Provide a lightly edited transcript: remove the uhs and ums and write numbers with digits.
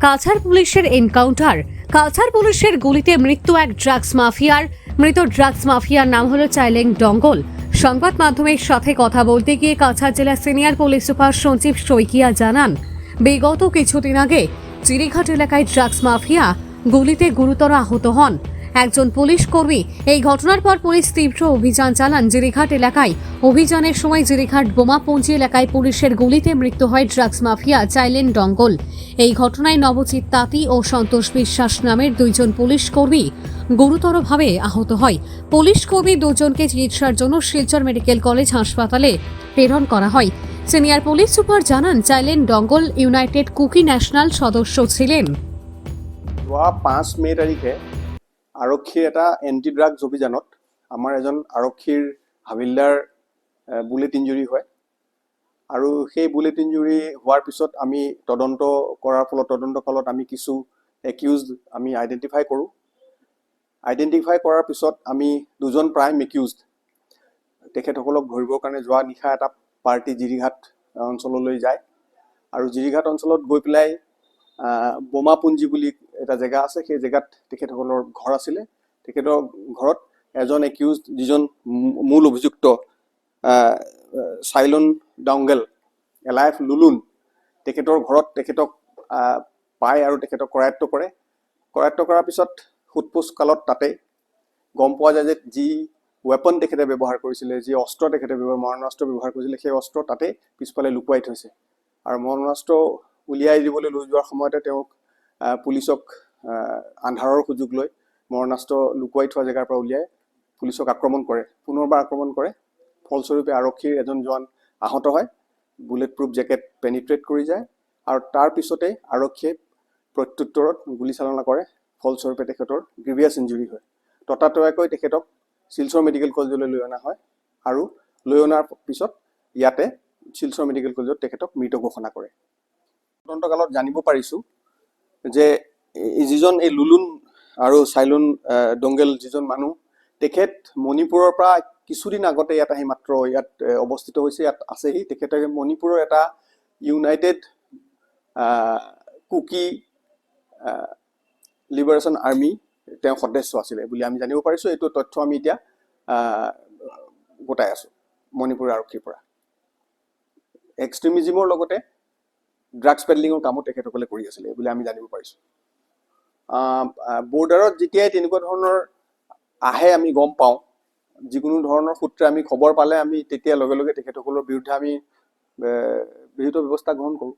কাছাড় পুলিশের এনকাউন্টার। কাছাড় পুলিশের গুলিতে মৃত্যু এক ড্রাগস মাফিয়ার। মৃত ড্রাগস মাফিয়ার নাম হলো চাইলেং ডঙ্গল। সংবাদ মাধ্যমের সাথে কথা বলতে গিয়ে কাছাড় জেলা senior police super Sanjib Saikia জানান, বিগত কিছুদিন আগে চিরিঘাট এলাকায় ড্রাগস মাফিয়া গুলিতে গুরুতর আহত হন একজন পুলিশ কর্মী। এই ঘটনার পর পুলিশ তীব্র অভিযান চালান জিরিঘাট এলাকায়। অভিযানের সময় জিরিঘাট বোমাপুঞ্জি এলাকায় পুলিশের গুলিতে মৃত্যু হয় ড্রাগস মাফিয়া চাইলেন ডঙ্গল। এই ঘটনায় নবজিৎ তাঁতি ও সন্তোষ বিশ্বাস নামের দুইজন পুলিশ কর্মী গুরুতরভাবে আহত হয়। পুলিশ কর্মী দুজনকে চিকিৎসার জন্য শিলচর মেডিকেল কলেজ হাসপাতালে প্রেরণ করা হয়। সিনিয়র পুলিশ সুপার জানান, চাইলেন ডঙ্গল ইউনাইটেড কুকি ন্যাশনাল সদস্য ছিলেন। 5 মে তাৰিখে আৰক্ষীৰ এটা এণ্টি ড্ৰাগছ অভিযানত আমাৰ এজন আৰক্ষীৰ হাবিলদাৰ বুলেট ইঞ্জুৰি হয় আৰু সেই বুলেট ইঞ্জুৰি হোৱাৰ পিছত আমি তদন্ত কালত আমি কিছু একিউজড আমি আইডেণ্টিফাই কৰোঁ। আইডেণ্টিফাই কৰাৰ পিছত আমি দুজন প্ৰাইম একিউজড তেখেতসকলক ধৰিবৰ কাৰণে যোৱা নিশা এটা পাৰ্টি জিৰিঘাট অঞ্চললৈ যায় আৰু জিৰিঘাট অঞ্চলত গৈ পেলাই বোমাপুঞ্জি বুলি এটা জেগা আছে, সেই জেগাত তেখেতসকলৰ ঘৰ আছিলে। তেখেতৰ ঘৰত এজন একিউজড যিজন মূল অভিযুক্ত চাইলন ডঙ্গল এলাইফ লুলুন, তেখেতৰ ঘৰত তেখেতক পায় আৰু তেখেতক কৰায়ত্ব কৰে। কৰায়ত্ব কৰাৰ পিছত সোধপোছ কালত তাতে গম পোৱা যায় যে যি ৱেপন তেখেতে ব্যৱহাৰ কৰিছিলে, যি অস্ত্ৰ তেখেতে মৰণাস্ত্ৰ ব্যৱহাৰ কৰিছিলে, সেই অস্ত্ৰ তাতে পিছফালে লুকুৱাই থৈছে। আৰু মৰণাস্ত্ৰ উলিয়াই দিবলৈ লৈ যোৱাৰ সময়তে তেওঁক পুলিচক আন্ধাৰৰ সুযোগ লৈ মৰণাস্ত্ৰ লুকুৱাই থোৱা জেগাৰ পৰা উলিয়াই পুলিচক পুনৰবাৰ আক্ৰমণ কৰে। ফলস্বৰূপে আৰক্ষীৰ এজন জোৱান আহত হয়, বুলেট প্ৰুফ জেকেট পেনিট্ৰেট কৰি যায় আৰু তাৰ পিছতে আৰক্ষীয়ে প্ৰত্যুত্তৰত গুলীচালনা কৰে। ফলস্বৰূপে তেখেতৰ গ্ৰিভিয়াছ ইঞ্জুৰি হয়। ততাতৈয়াকৈ তেখেতক শিলচৰ মেডিকেল কলেজলৈ লৈ অনা হয় আৰু লৈ অনাৰ পিছত ইয়াতে শিলচৰ মেডিকেল কলেজত তেখেতক মৃত ঘোষণা কৰে। তদন্তকালত জানিব পাৰিছোঁ যে যিজন এই লুলুন আৰু চাইলুন ডঙ্গল যিজন মানুহ, তেখেত মণিপুৰৰ পৰা কিছুদিন আগতে ইয়াত আহি মাত্ৰ ইয়াত অৱস্থিত হৈছে, ইয়াত আছেহি। তেখেতে মণিপুৰৰ এটা ইউনাইটেড কুকি লিবাৰেশ্যন আৰ্মি তেওঁ সদস্য আছিলে বুলি আমি জানিব পাৰিছোঁ। এইটো তথ্য আমি এতিয়া গোটাই আছোঁ মণিপুৰ আৰক্ষীৰ পৰা। এক্সট্ৰিমিজিমৰ লগতে ড্ৰাগছ পেডলিঙৰ কামো তেখেতসকলে কৰি আছিলে বুলি আমি জানিব পাৰিছোঁ। বৰ্ডাৰত যেতিয়াই তেনেকুৱা ধৰণৰ আহে আমি গম পাওঁ, যিকোনো ধৰণৰ সূত্ৰে আমি খবৰ পালে আমি তেতিয়া লগে লগে তেখেতসকলৰ বিৰুদ্ধে আমি বিহিত ব্যৱস্থা গ্ৰহণ কৰোঁ।